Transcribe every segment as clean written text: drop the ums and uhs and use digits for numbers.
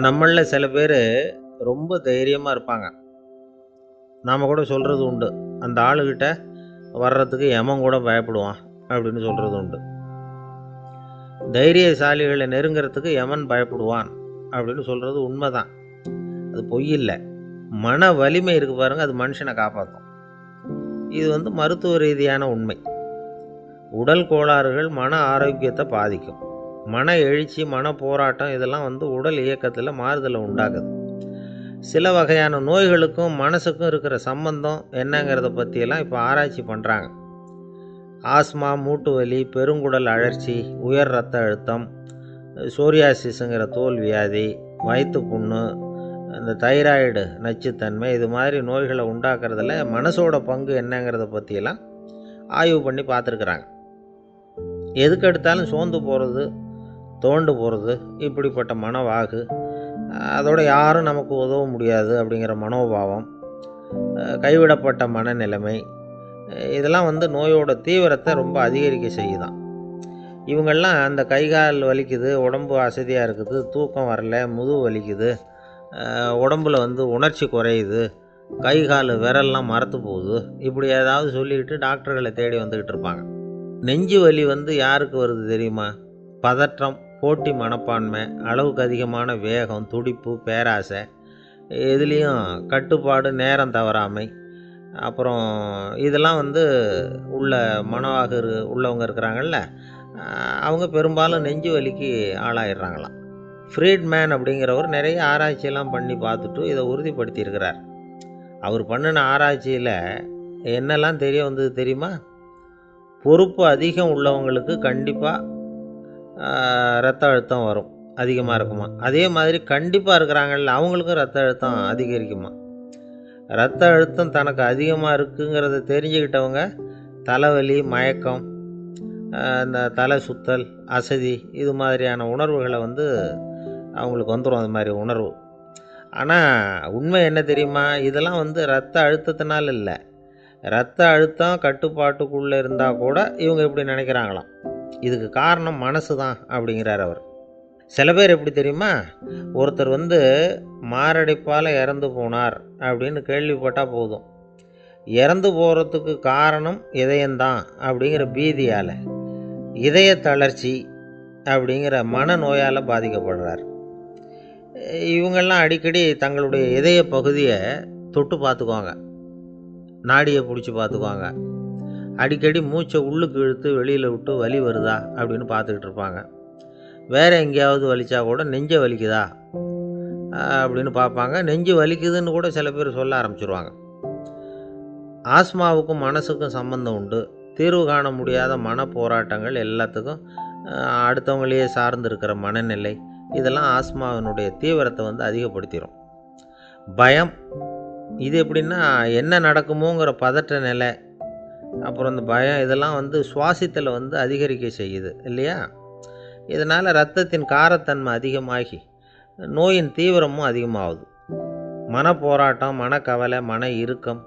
நம்மளில் சில பேர் ரொம்ப தைரியமாக இருப்பாங்க. நாம் கூட சொல்கிறது உண்டு, அந்த ஆளுகிட்ட வர்றதுக்கு எமன் கூட பயப்படுவான் அப்படின்னு சொல்கிறது உண்டு. தைரியசாலிகளை நெருங்கிறதுக்கு எமன் பயப்படுவான் அப்படின்னு சொல்கிறது உண்மைதான். அது பொய் இல்லை. மன வலிமை இருக்கு பாருங்க, அது மனுஷனை காப்பாற்றும். இது மருத்துவ ரீதியான உண்மை. உடல் கோளாறுகள் மன ஆரோக்கியத்தை பாதிக்கும். மன எழுச்சி, மன போராட்டம் இதெல்லாம் உடல் இயக்கத்தில் மாறுதலை உண்டாக்குது. சில வகையான நோய்களுக்கும் மனசுக்கும் இருக்கிற சம்பந்தம் என்னங்கிறத பற்றியெல்லாம் இப்போ ஆராய்ச்சி பண்ணுறாங்க. ஆஸ்மா, மூட்டு வலி, பெருங்குடல் அழற்சி, உயர் இரத்த அழுத்தம், சோரியாசிஸுங்கிற தோல் வியாதி, வயிற்று புண்ணு, இந்த தைராய்டு நச்சுத்தன்மை, இது மாதிரி நோய்களை உண்டாக்குறதுல மனசோட பங்கு என்னங்கிறத பற்றியெல்லாம் ஆய்வு பண்ணி பார்த்துருக்குறாங்க. எதுக்கு எடுத்தாலும் சோர்ந்து போகிறது, தோண்டு போகிறது, இப்படிப்பட்ட மனவாகு, அதோட யாரும் நமக்கு உதவ முடியாது அப்படிங்கிற மனோபாவம், கைவிடப்பட்ட மனநிலைமை, இதெல்லாம் நோயோட தீவிரத்தை ரொம்ப அதிகரிக்க செய்யுதான். இவங்கெல்லாம் அந்த கைகால் வலிக்குது, உடம்பு அசதியாக இருக்குது, தூக்கம் வரல, முதுகு வலிக்குது, உடம்புல உணர்ச்சி குறையுது, கை கால் விரல்லாம் மரத்து போகுது, இப்படி ஏதாவது சொல்லிக்கிட்டு டாக்டர்களை தேடி வந்துக்கிட்டு இருப்பாங்க. நெஞ்சு வலி யாருக்கு வருது தெரியுமா? பதற்றம், போட்டி மனப்பான்மை, அளவுக்கு அதிகமான வேகம், துடிப்பு, பேராசை, இதுலேயும் கட்டுப்பாடு, நேரம் தவறாமை, அப்புறம் இதெல்லாம் உள்ள மனவாக உள்ளவங்க இருக்கிறாங்கல்ல, அவங்க பெரும்பாலும் நெஞ்சு வலிக்கு ஆளாயிடுறாங்களாம். ஃப்ரீட்மேன் அப்படிங்கிறவர் நிறைய ஆராய்ச்சியெல்லாம் பண்ணி பார்த்துட்டு இதை உறுதிப்படுத்தியிருக்கிறார். அவர் பண்ணின ஆராய்ச்சியில் என்னெல்லாம் தெரிய வந்தது தெரியுமா? பொறுப்பு அதிகம் உள்ளவங்களுக்கு கண்டிப்பாக இரத்த அழுத்தம் வரும், அதிகமாக இருக்குமா. அதே மாதிரி கண்டிப்பாக இருக்கிறாங்கல்ல, அவங்களுக்கும் இரத்த அழுத்தம் அதிகரிக்குமா. இரத்த அழுத்தம் தனக்கு அதிகமாக இருக்குங்கிறத தெரிஞ்சுக்கிட்டவங்க தலைவலி, மயக்கம், இந்த தலை சுத்தல், அசதி, இது மாதிரியான உணர்வுகளை அவங்களுக்கு வந்துடும், அது மாதிரி உணர்வு. ஆனால் உண்மை என்ன தெரியுமா? இதெல்லாம் இரத்த அழுத்தத்தினால இல்லை. இரத்த அழுத்தம் கட்டுப்பாட்டுக்குள்ளே இருந்தால் கூட இவங்க இப்படி நினைக்கிறாங்களாம். இதுக்கு காரணம் மனசு தான் அப்படிங்கிறார் அவர். சில பேர் எப்படி தெரியுமா? ஒருத்தர் மாரடைப்பால் இறந்து போனார் அப்படின்னு கேள்விப்பட்டால் போதும், இறந்து போகிறதுக்கு காரணம் இதயம்தான் அப்படிங்கிற பீதியால், இதய தளர்ச்சி அப்படிங்கிற மனநோயால் பாதிக்கப்படுறார். இவங்கெல்லாம் அடிக்கடி தங்களுடைய இதய பகுதியை தொட்டு பார்த்துக்குவாங்க, நாடியை பிடிச்சி பார்த்துக்குவாங்க, அடிக்கடி மூச்சை உள்ளுக்கு இழுத்து வெளியில் விட்டு வலி வருதா அப்படின்னு பார்த்துக்கிட்டு இருப்பாங்க. வேறு எங்கேயாவது வலிச்சா கூட நெஞ்சை வலிக்குதா அப்படின்னு பார்ப்பாங்க. நெஞ்சு வலிக்குதுன்னு கூட சில பேர் சொல்ல ஆரம்பிச்சிருவாங்க. ஆஸ்மாவுக்கும் மனசுக்கும் சம்பந்தம் உண்டு. தீர்வு காண முடியாத மன போராட்டங்கள் எல்லாத்துக்கும் அடுத்தவங்களையே சார்ந்து இருக்கிற மனநிலை, இதெல்லாம் ஆஸ்மாவினுடைய தீவிரத்தை அதிகப்படுத்திடும். பயம், இது எப்படின்னா என்ன நடக்குமோங்கிற பதற்ற நிலை, அப்புறம் இந்த பயம், இதெல்லாம் சுவாசித்தலை அதிகரிக்க செய்யுது இல்லையா. இதனால் இரத்தத்தின் காரத்தன்மை அதிகமாகி நோயின் தீவிரமும் அதிகமாகுது. மன போராட்டம், மனக்கவலை, மன இறுக்கம்,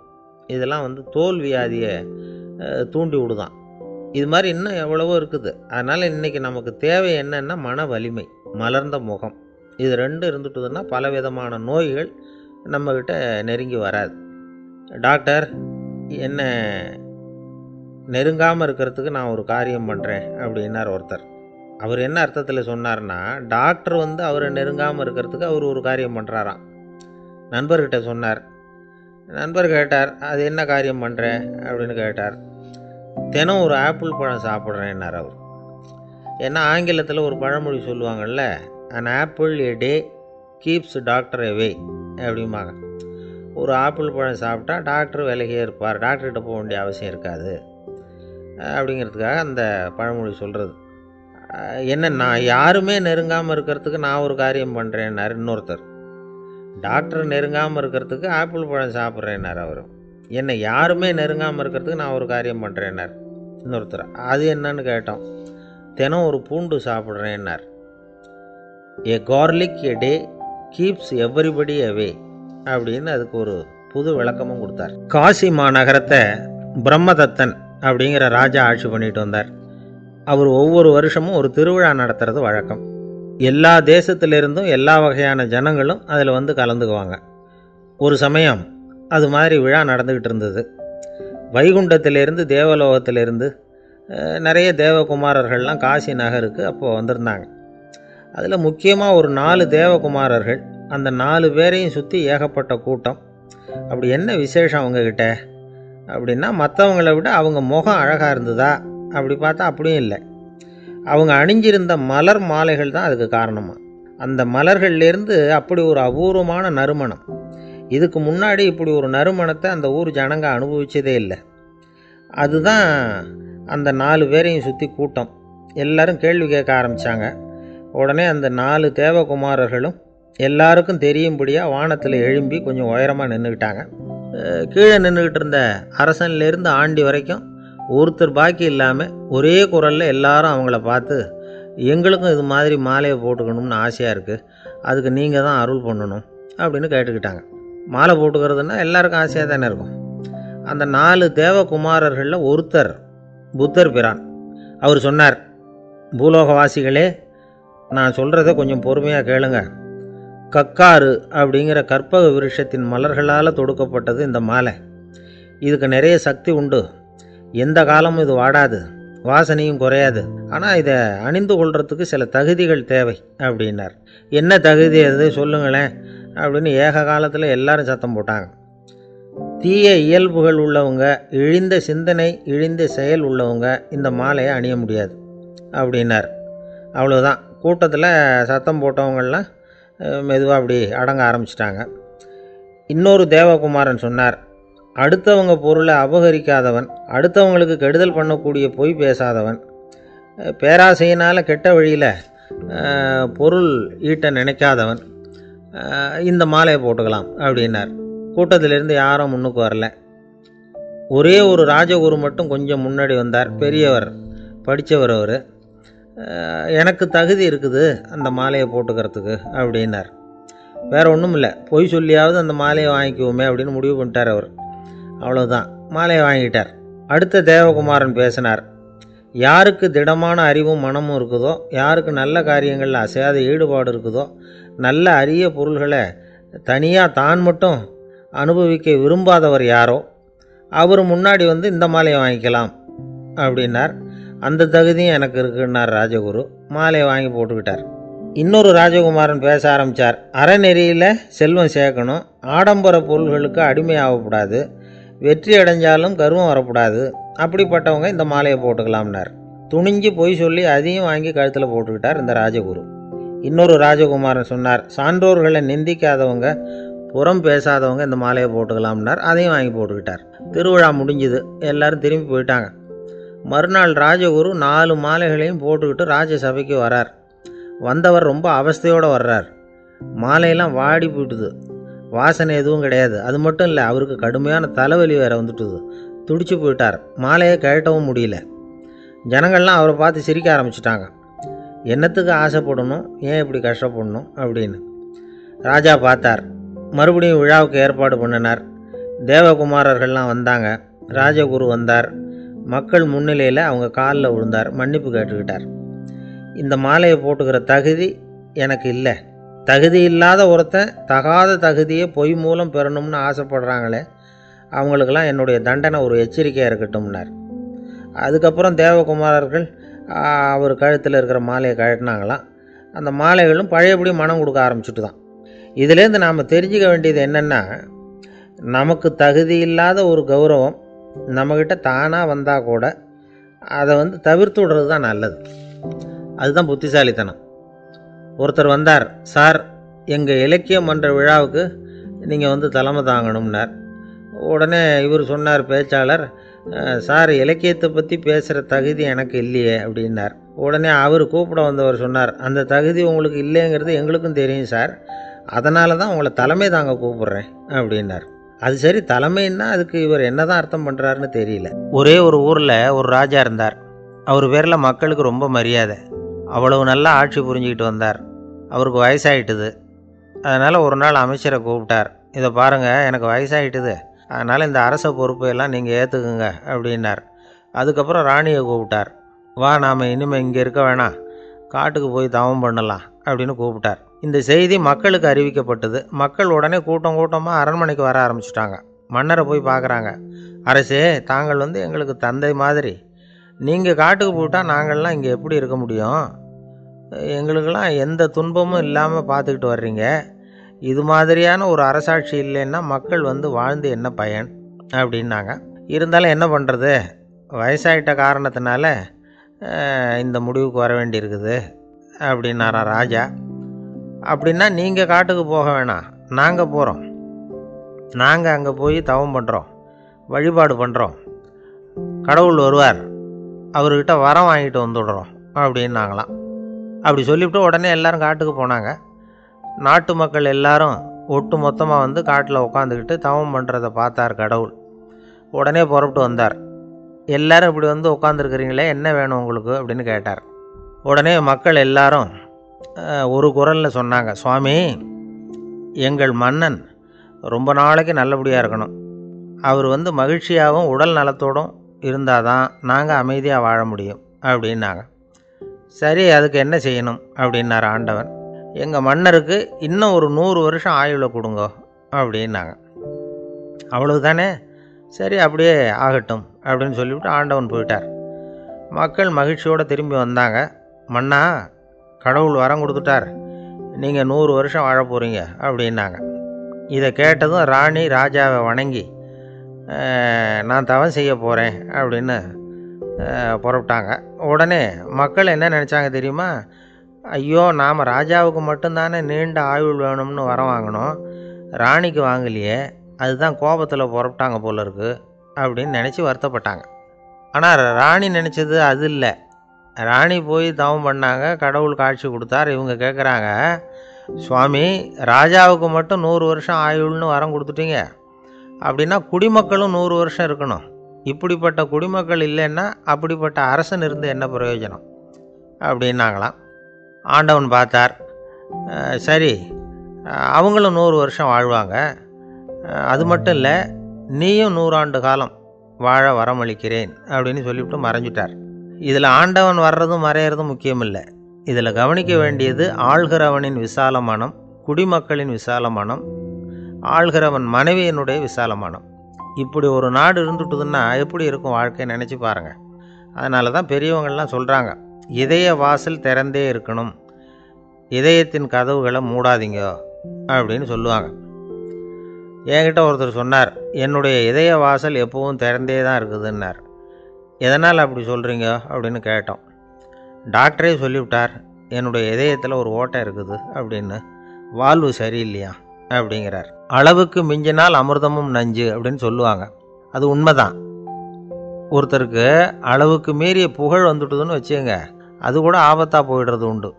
இதெல்லாம் தோல் வியாதியை தூண்டி விடுதான். இது மாதிரி இன்னும் எவ்வளவோ இருக்குது. அதனால் இன்றைக்கி நமக்கு தேவை என்னென்னா மன வலிமை, மலர்ந்த முகம், இது ரெண்டு இருந்துட்டுதுன்னா பலவிதமான நோய்கள் நம்மக்கிட்ட நெருங்கி வராது. டாக்டர், என்ன நெருங்காமல் இருக்கிறதுக்கு நான் ஒரு காரியம் பண்ணுறேன் அப்படின்னார் ஒருத்தர். அவர் என்ன அர்த்தத்தில் சொன்னார்னா, டாக்டர் அவரை நெருங்காமல் இருக்கிறதுக்கு அவர் ஒரு காரியம் பண்ணுறாராம். நண்பர்கிட்ட சொன்னார். நண்பர் கேட்டார், அது என்ன காரியம் பண்ணுற அப்படின்னு கேட்டார். தினம் ஒரு ஆப்பிள் பழம் சாப்பிட்றேன்னார் அவர். ஏன்னா ஆங்கிலத்தில் ஒரு பழமொழி சொல்லுவாங்கள்ல, an apple a day keeps doctor away அப்படிம்பாங்க. ஒரு ஆப்பிள் பழம் சாப்பிட்டா டாக்டர் விலகியே இருப்பார், டாக்டர்கிட்ட போக வேண்டிய அவசியம் இருக்காது அப்படிங்கிறதுக்காக அந்த பழமொழி சொல்கிறது. என்ன, நான் யாருமே நெருங்காமல் இருக்கிறதுக்கு நான் ஒரு காரியம் பண்ணுறேன்னார் இன்னொருத்தர். டாக்டர் நெருங்காமல் இருக்கிறதுக்கு ஆப்பிள் பழம் சாப்பிட்றேன்னார் அவர். என்னை யாருமே நெருங்காமல் இருக்கிறதுக்கு நான் ஒரு காரியம் பண்ணுறேன்னார் இன்னொருத்தர். அது என்னன்னு கேட்டோம். தினம் ஒரு பூண்டு சாப்பிட்றேன்னார். ஏ கார்லிக் எ டே கீப்ஸ் எவ்ரிபடி அவே அப்படின்னு அதுக்கு ஒரு புது விளக்கமும் கொடுத்தார். காசி மாநகரத்தை பிரம்மதத்தன் அப்படிங்கிற ராஜா ஆட்சி பண்ணிட்டு வந்தார். அவர் ஒவ்வொரு வருஷமும் ஒரு திருவிழா நடத்துறது வழக்கம். எல்லா தேசத்திலிருந்தும் எல்லா வகையான ஜனங்களும் அதில் வந்து கலந்துக்குவாங்க. ஒரு சமயம் அது மாதிரி விழா நடந்துக்கிட்டு இருந்தது. வைகுண்டத்திலேருந்து தேவலோகத்திலேருந்து நிறைய தேவகுமாரர்கள்லாம் காசி நகருக்கு அப்போது வந்திருந்தாங்க. அதில் முக்கியமாக ஒரு 4 தேவகுமாரர்கள், அந்த 4 பேரையும் சுற்றி ஏகப்பட்ட கூட்டம். அப்படி என்ன விசேஷம் அவங்கக்கிட்ட அப்படின்னா, மற்றவங்களை விட அவங்க முகம் அழகாக இருந்ததா அப்படி பார்த்தா அப்படியும் இல்லை. அவங்க அணிஞ்சிருந்த மலர் மாலைகள் தான் அதுக்கு காரணமாக. அந்த மலர்கள்லேருந்து அப்படி ஒரு அபூர்வமான நறுமணம். இதுக்கு முன்னாடி இப்படி ஒரு நறுமணத்தை அந்த ஊர் ஜனங்க அனுபவிச்சதே இல்லை. அதுதான் அந்த 4 பேரையும் சுற்றி கூட்டம். எல்லாரும் கேள்வி கேட்க ஆரம்பித்தாங்க. உடனே அந்த 4 தேவகுமாரர்களும் எல்லாருக்கும் தெரியும்படியாக வானத்தில் எழும்பி கொஞ்சம் உயரமாக நின்றுக்கிட்டாங்க. கீழே நின்றுக்கிட்டு இருந்த அரசன்லேருந்து ஆண்டி வரைக்கும் ஒருத்தர் பாக்கி இல்லாமல் ஒரே குரலில் எல்லாரும் அவங்கள பார்த்து, எங்களுக்கும் இது மாதிரி மாலையை போட்டுக்கணும்னு ஆசையாக இருக்குது, அதுக்கு நீங்கள் தான் அருள் பண்ணணும் அப்படின்னு கேட்டுக்கிட்டாங்க. மாலை போட்டுக்கிறதுனா எல்லாருக்கும் ஆசையாக தானே இருக்கும். அந்த 4 தேவகுமாரர்களில் ஒருத்தர் புத்தர் பிரான். அவர் சொன்னார், பூலோகவாசிகளே, நான் சொல்கிறத கொஞ்சம் பொறுமையாக கேளுங்க. கக்காரு அப்படிங்கிற கற்பக விருஷத்தின் மலர்களால் தொடுக்கப்பட்டது இந்த மாலை. இதுக்கு நிறைய சக்தி உண்டு. எந்த காலமும் இது வாடாது, வாசனையும் குறையாது. ஆனால் இதை அணிந்து கொள்கிறதுக்கு சில தகுதிகள் தேவை அப்படின்னார். என்ன தகுதி அது சொல்லுங்களேன் அப்படின்னு ஏக காலத்தில் எல்லாரும் சத்தம் போட்டாங்க. தீய இயல்புகள் உள்ளவங்க, இழிந்த சிந்தனை, இழிந்த செயல் உள்ளவங்க இந்த மாலையை அணிய முடியாது அப்படின்னார். அவ்வளோதான். கூட்டத்தில் சத்தம் போட்டவங்கள்லாம் மெதுவாக அப்படி அடங்க ஆரம்பிச்சிட்டாங்க. இன்னொரு தேவகுமாரன் சொன்னார், அடுத்தவங்க பொருளை அபகரிக்காதவன், அடுத்தவங்களுக்கு கெடுதல் பண்ணக்கூடிய பொய் பேசாதவன், பேராசையினால் கெட்ட வழியில் பொருள் ஈட்ட நினைக்காதவன் இந்த மாலையை போட்டுக்கலாம் அப்படின்னார். கூட்டத்திலிருந்து யாரும் முன்னுக்கு வரல. ஒரே ஒரு ராஜகுரு மட்டும் கொஞ்சம் முன்னாடி வந்தார். பெரியவர், படித்தவர். அவர், எனக்கு தகுதி இருக்குது அந்த மாலையை போட்டுக்கிறதுக்கு அப்படின்னார். வேறு ஒன்றும் இல்லை, பொய் சொல்லியாவது அந்த மாலையை வாங்கிக்குவோமே அப்படின்னு முடிவு பண்ணிட்டார் அவர். அவ்வளோதான், மாலையை வாங்கிட்டார். அடுத்த தேவகுமாரன் பேசினார். யாருக்கு திடமான அறிவும் மனமும் இருக்குதோ, யாருக்கு நல்ல காரியங்களில் அசையாத ஈடுபாடு இருக்குதோ, நல்ல அரிய பொருள்களை தனியாக தான் மட்டும் அனுபவிக்க விரும்பாதவர் யாரோ அவர் முன்னாடி வந்து இந்த மாலையை வாங்கிக்கலாம் அப்படின்னார். அந்த தகுதியும் எனக்கு இருக்குன்னார் ராஜகுரு. மாலையை வாங்கி போட்டுக்கிட்டார். இன்னொரு ராஜகுமாரன் பேச ஆரம்பித்தார். அறநெறியில் செல்வம் சேர்க்கணும், ஆடம்பர பொருள்களுக்கு அடிமையாகக்கூடாது, வெற்றி அடைஞ்சாலும் கர்வம் வரக்கூடாது, அப்படிப்பட்டவங்க இந்த மாலையை போட்டுக்கலாம்னார். துணிஞ்சு பொய் சொல்லி அதையும் வாங்கி கழுத்தில் போட்டுக்கிட்டார் இந்த ராஜகுரு. இன்னொரு ராஜகுமாரன் சொன்னார், சான்றோர்களை நிந்திக்காதவங்க, புறம் பேசாதவங்க இந்த மாலையை போட்டுக்கலாம்னார். அதையும் வாங்கி போட்டுக்கிட்டார். திருவிழா முடிஞ்சுது, எல்லோரும் திரும்பி போயிட்டாங்க. மறுநாள் ராஜகுரு 4 மாலைகளையும் போட்டுக்கிட்டு ராஜசபைக்கு வரார். வந்தவர் ரொம்ப அவஸ்தையோடு வர்றார். மாலையெல்லாம் வாடி போயிட்டுது, வாசனை எதுவும் கிடையாது. அது மட்டும் இல்லை, அவருக்கு கடுமையான தலைவலி வேறு வந்துட்டுது. துடிச்சு போயிட்டார். மாலையை கழட்டவும் முடியல. ஜனங்கள்லாம் அவரை பார்த்து சிரிக்க ஆரம்பிச்சிட்டாங்க. என்னத்துக்கு ஆசைப்படணும், ஏன் இப்படி கஷ்டப்படணும் அப்படின்னு. ராஜா பார்த்தார். மறுபடியும் விழாவுக்கு ஏற்பாடு பண்ணினார். தேவகுமாரர்கள்லாம் வந்தாங்க. ராஜகுரு வந்தார். மக்கள் முன்னிலையில் அவங்க காலில் விழுந்தார், மன்னிப்பு கேட்டுக்கிட்டார். இந்த மாலையை போட்டுக்கிற தகுதி எனக்கு இல்லை. தகுதி இல்லாத ஒருத்தன் தகாத தகுதியை பொய் மூலம் பெறணும்னு ஆசைப்படுறாங்களே, அவங்களுக்கெல்லாம் என்னுடைய தண்டனை ஒரு எச்சரிக்கையாக இருக்கட்டும்னார். அதுக்கப்புறம் தேவகுமாரர்கள் அவர் கழுத்தில் இருக்கிற மாலையை கழட்டினாங்களாம். அந்த மாலைகளும் பழையபடி மனம் கொடுக்க ஆரம்பிச்சுட்டு தான். இதுலேருந்து நாம் தெரிஞ்சுக்க வேண்டியது என்னென்னா, நமக்கு தகுதி இல்லாத ஒரு கௌரவம் நம்மக்கிட்ட தானாக வந்தால் கூட அதை தவிர்த்து விடுறது தான் நல்லது. அதுதான் புத்திசாலித்தனம். ஒருத்தர் வந்தார். சார், எங்கள் இலக்கிய மன்ற விழாவுக்கு நீங்கள் தலைமை தாங்கணும்னார். உடனே இவர் சொன்னார், பேச்சாளர், சார், இலக்கியத்தை பற்றி பேசுகிற தகுதி எனக்கு இல்லையே அப்படின்னார். உடனே அவர் கூப்பிட வந்தவர் சொன்னார், அந்த தகுதி உங்களுக்கு இல்லைங்கிறது எங்களுக்கும் தெரியும் சார், அதனால தான் உங்களை தலைமை தாங்க கூப்பிட்றேன் அப்படின்னார். அது சரி, தலைமைன்னா அதுக்கு இவர் என்ன தான் அர்த்தம் பண்ணுறாருன்னு தெரியல. ஒரே ஒரு ஊரில் ஒரு ராஜா இருந்தார். அவர் பேரில் மக்களுக்கு ரொம்ப மரியாதை. அவ்வளவு நல்லா ஆட்சி புரிஞ்சுக்கிட்டு வந்தார். அவருக்கு வயசாகிட்டுது. அதனால் ஒரு நாள் அமைச்சரை கூப்பிட்டார். இதை பாருங்கள், எனக்கு வயசாகிட்டுது, அதனால் இந்த அரச பொறுப்பையெல்லாம் நீங்கள் ஏற்றுக்குங்க அப்படின்னார். அதுக்கப்புறம் ராணியை கூப்பிட்டார். வா, நாம் இனிமேல் இங்கே இருக்க வேணாம், காட்டுக்கு போய் தவம் பண்ணலாம் அப்படின்னு கூப்பிட்டார். இந்த செய்தி மக்களுக்கு அறிவிக்கப்பட்டது. மக்கள் உடனே கூட்டம் கூட்டமாக அரண்மனைக்கு வர ஆரம்பிச்சிட்டாங்க. மன்னரை போய் பார்க்குறாங்க. அரசே, தாங்கள் எங்களுக்கு தந்தை மாதிரி. நீங்கள் காட்டுக்கு போயிட்டால் நாங்கள்லாம் இங்கே எப்படி இருக்க முடியும்? எங்களுக்கெல்லாம் எந்த துன்பமும் இல்லாமல் பார்த்துக்கிட்டு வர்றீங்க. இது மாதிரியான ஒரு அரசாட்சி இல்லைன்னா மக்கள் வாழ்ந்து என்ன பயன் அப்படின்னாங்க. இருந்தாலும் என்ன பண்ணுறது, வயசாயிட்ட காரணத்தினால இந்த முடிவுக்கு வர வேண்டியிருக்குது அப்படின்னாரா ராஜா. அப்படின்னா நீங்கள் காட்டுக்கு போக வேணாம், நாங்கள் போகிறோம். நாங்கள் அங்கே போய் தவம் பண்ணுறோம், வழிபாடு பண்ணுறோம். கடவுள் வருவார், அவர்கிட்ட வரம் வாங்கிட்டு வந்துடுறோம் அப்படின்னாங்களாம். அப்படி சொல்லிவிட்டு உடனே எல்லோரும் காட்டுக்கு போனாங்க. நாட்டு மக்கள் எல்லாரும் ஒட்டு மொத்தமாக காட்டில் உட்காந்துக்கிட்டு தவம் பண்ணுறதை பார்த்தார் கடவுள். உடனே புறப்பட்டு வந்தார். எல்லோரும் இப்படி உட்காந்துருக்குறீங்களே, என்ன வேணும் உங்களுக்கு அப்படின்னு கேட்டார். உடனே மக்கள் எல்லாரும் ஒரு குரலில் சொன்னாங்க, சுவாமி, எங்கள் மன்னன் ரொம்ப நாளைக்கு நல்லபடியாக இருக்கணும். அவர் மகிழ்ச்சியாகவும் உடல் நலத்தோடும் இருந்தால் தான் நாங்கள் அமைதியாக வாழ முடியும் அப்படின்னாங்க. சரி, அதுக்கு என்ன செய்யணும் அப்படின்னார் ஆண்டவன். எங்கள் மன்னருக்கு இன்னும் ஒரு 100 வருஷம் ஆயுளை கொடுங்க அப்படின்னாங்க. அவ்வளவு தானே, சரி அப்படியே ஆகட்டும் அப்படின்னு சொல்லிவிட்டு ஆண்டவன் போயிட்டார். மக்கள் மகிழ்ச்சியோடு திரும்பி வந்தாங்க. மன்னா, கடவுள் வரம் கொடுத்துட்டார், நீங்கள் 100 வருஷம் வாழ போகிறீங்க அப்படின்னாங்க. இதை கேட்டதும் ராணி ராஜாவை வணங்கி நான் தவம் செய்ய போகிறேன் அப்படின்னு புறப்பட்டாங்க. உடனே மக்கள் என்ன நினச்சாங்க தெரியுமா? ஐயோ, நாம் ராஜாவுக்கு மட்டும்தானே நீண்ட ஆயுள் வேணும்னு வரம் வாங்கினோம், ராணிக்கு வாங்கலையே, அதுதான் கோபத்தில் புறப்பட்டாங்க போல இருக்குது அப்படின்னு நினச்சி வருத்தப்பட்டாங்க. ஆனால் ராணி நினச்சது அது இல்லை. ராணி போய் தவம் பண்ணாங்க, கடவுள் காட்சி கொடுத்தார். இவங்க கேட்குறாங்க, சுவாமி, ராஜாவுக்கு மட்டும் 100 வருஷம் ஆயுள்னு வரம் கொடுத்துட்டீங்க, அப்படின்னா குடிமக்களும் 100 வருஷம் இருக்கணும். இப்படிப்பட்ட குடிமக்கள் இல்லைன்னா அப்படிப்பட்ட அரசன் இருந்து என்ன பிரயோஜனம் அப்படின்னாங்களாம். ஆண்டவன் பார்த்தார், சரி அவங்களும் 100 வருஷம் வாழ்வாங்க, அது மட்டும் இல்லை, நீயும் 100 ஆண்டு காலம் வாழ வரமளிக்கிறேன் அப்படின்னு சொல்லிவிட்டு மறைஞ்சிட்டார். இதில் ஆண்டவன் வர்றதும் மறையிறதும் முக்கியம் இல்லை. இதில் கவனிக்க வேண்டியது ஆள்கிறவனின் விசால மனம், குடிமக்களின் விசால மனம், ஆள்கிறவன் மனைவியினுடைய விசால மனம். இப்படி ஒரு நாடு இருந்துட்டுதுன்னா எப்படி இருக்கும் வாழ்க்கை நினச்சி பாருங்கள். அதனால தான் பெரியவங்கள்லாம் சொல்கிறாங்க, இதய வாசல் திறந்தே இருக்கணும், இதயத்தின் கதவுகளை மூடாதீங்க அப்படின்னு சொல்லுவாங்க. என்கிட்ட ஒருத்தர் சொன்னார், என்னுடைய இதய வாசல் எப்பவும் திறந்தே தான் இருக்குதுன்னார். எதனால் அப்படி சொல்கிறீங்க அப்படின்னு கேட்டோம். டாக்டரே சொல்லிவிட்டார், என்னுடைய இதயத்தில் ஒரு ஓட்டை இருக்குது அப்படின்னு, வால்வு சரியில்லையா அப்படிங்கிறார். அளவுக்கு மிஞ்சினால் அமிர்தமும் நஞ்சு அப்படின்னு சொல்லுவாங்க. அது உண்மைதான். ஒருத்தருக்கு அளவுக்கு மீறிய புகழ் வந்துட்டுதுன்னு வச்சுங்க, அது கூட ஆபத்தாக போயிடுறது உண்டு.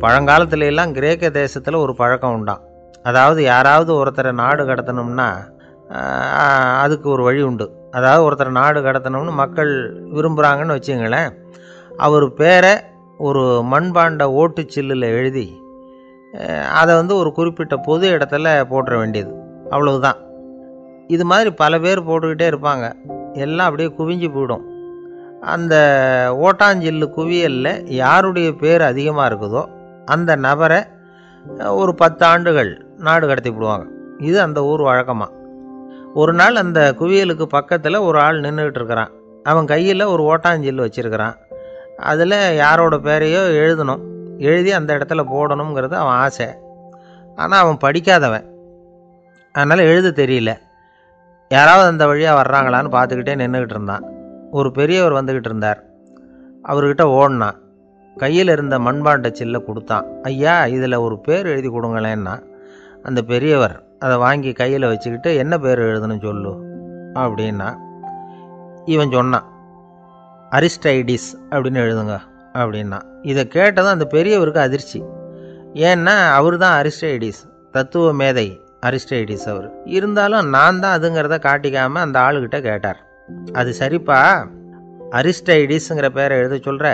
பழங்காலத்துல எல்லாம் கிரேக்க தேசத்தில் ஒரு பழக்கம் உண்டாம். அதாவது யாராவது ஒருத்தரை நாடு கடத்தணும்னா அதுக்கு ஒரு வழி உண்டு. அதாவது ஒருத்தரை நாடு கடத்தணும்னு மக்கள் விரும்புகிறாங்கன்னு வச்சுங்களேன், அவர் பேரை ஒரு மண்பாண்ட ஓட்டுச்சில்லில் எழுதி அதை ஒரு குறிப்பிட்ட பொது இடத்துல போட்டுற வேண்டியது, அவ்வளவுதான். இது மாதிரி பல பேர் போட்டுக்கிட்டே இருப்பாங்க, எல்லாம் அப்படியே குவிஞ்சு போயிடும். அந்த ஓட்டாஞ்சில்லு குவியலில் யாருடைய பேர் அதிகமாக இருக்குதோ அந்த நபரை ஒரு 10 ஆண்டுகள் நாடு கடத்தி விடுவாங்க. இது அந்த ஊர் வழக்கமாக. ஒரு நாள் அந்த குவியலுக்கு பக்கத்தில் ஒரு ஆள் நின்றுக்கிட்டு இருக்கிறான். அவன் கையில் ஒரு ஓட்டாஞ்சில்லு வச்சுருக்கிறான். அதில் யாரோட பேரையோ எழுதணும், எழுதி அந்த இடத்துல போடணுங்கிறது அவன் ஆசை. ஆனால் அவன் படிக்காதவன், அதனால் எழுத தெரியல. யாராவது அந்த வழியாக வர்றாங்களான்னு பார்த்துக்கிட்டே நின்றுக்கிட்டு இருந்தான். ஒரு பெரியவர் வந்துக்கிட்டு இருந்தார். அவர்கிட்ட ஓடினான். கையில் இருந்த மண்பாண்ட சில்லை கொடுத்தான். ஐயா, இதில் ஒரு பேர் எழுதி கொடுங்களேன்னா. அந்த பெரியவர் அதை வாங்கி கையில் வச்சுக்கிட்டு, என்ன பேர் எழுதணும் சொல்லு அப்படின்னா. இவன் சொன்னான், அரிஸ்டைடிஸ் அப்படின்னு எழுதுங்க அப்படின்னா. இதை கேட்டதும் அந்த பெரியவருக்கு அதிர்ச்சி. ஏன்னா அவர் தான் அரிஸ்டைடிஸ், தத்துவ மேதை அரிஸ்டைடிஸ் அவர். இருந்தாலும் நான் தான் அதுங்கிறத காட்டிக்காமல் அந்த ஆளுகிட்ட கேட்டார், அது சரிப்பா, அரிஸ்டைடிஸுங்கிற பேரை எழுத சொல்கிற,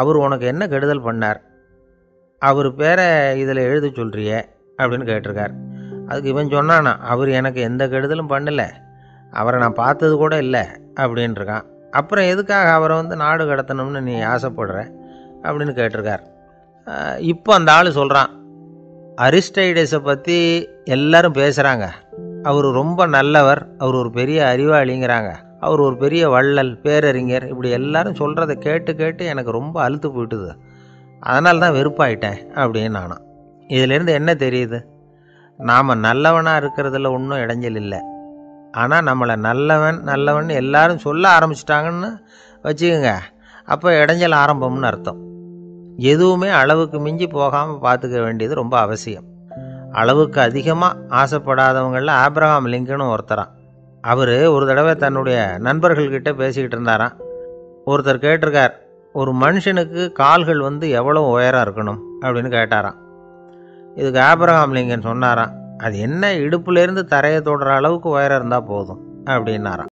அவர் உனக்கு என்ன கெடுதல் பண்ணார், அவர் பேரை இதில் எழுத சொல்கிறியே அப்படின்னு கேட்டிருக்கார். அதுக்கு இவன் சொன்னானா, அவர் எனக்கு எந்த கெடுதலும் பண்ணலை, அவரை நான் பார்த்தது கூட இல்லை அப்படின்ட்டுருக்கான். அப்புறம் எதுக்காக அவரை நாடு கடத்தணும்னு நீ ஆசைப்படுற அப்படின்னு கேட்டிருக்கார். இப்போ அந்த ஆள் சொல்கிறான், அரிஸ்டைடஸை பற்றி எல்லாரும் பேசுகிறாங்க, அவர் ரொம்ப நல்லவர், அவர் ஒரு பெரிய அறிவாளிங்கிறாங்க, அவர் ஒரு பெரிய வள்ளல், பேரறிஞர், இப்படி எல்லாரும் சொல்கிறத கேட்டு கேட்டு எனக்கு ரொம்ப அலுத்து போயிட்டுது, அதனால தான் வெறுப்பாயிட்டேன் அப்படின்னு நானும். இதிலேருந்து என்ன தெரியுது? நாம் நல்லவனாக இருக்கிறதுல ஒன்றும் இடைஞ்சல் இல்லை. ஆனால் நம்மளை நல்லவன் நல்லவன் எல்லாரும் சொல்ல ஆரம்பிச்சிட்டாங்கன்னு வச்சுக்கோங்க, அப்போ இடைஞ்சல் ஆரம்பம்னு அர்த்தம். எதுவுமே அளவுக்கு மிஞ்சி போகாமல் பார்த்துக்க வேண்டியது ரொம்ப அவசியம். அளவுக்கு அதிகமாக ஆசைப்படாதவங்களில் ஆப்ரஹாம் லிங்கனும் ஒருத்தரான். அவர் ஒரு தடவை தன்னுடைய நண்பர்கள்கிட்ட பேசிக்கிட்டு இருந்தாராம். ஒருத்தர் கேட்டிருக்கார், ஒரு மனுஷனுக்கு கால்கள் எவ்வளோ உயரம் இருக்கணும் அப்படின்னு கேட்டாராம். இதுக்கு ஆப்ரஹாம் லிங்கன் சொன்னாராம், அது என்ன, இடுப்புலேருந்து தரையை தொடுற அளவுக்கு உயரம் இருந்தால் போதும் அப்படின்னாராம்.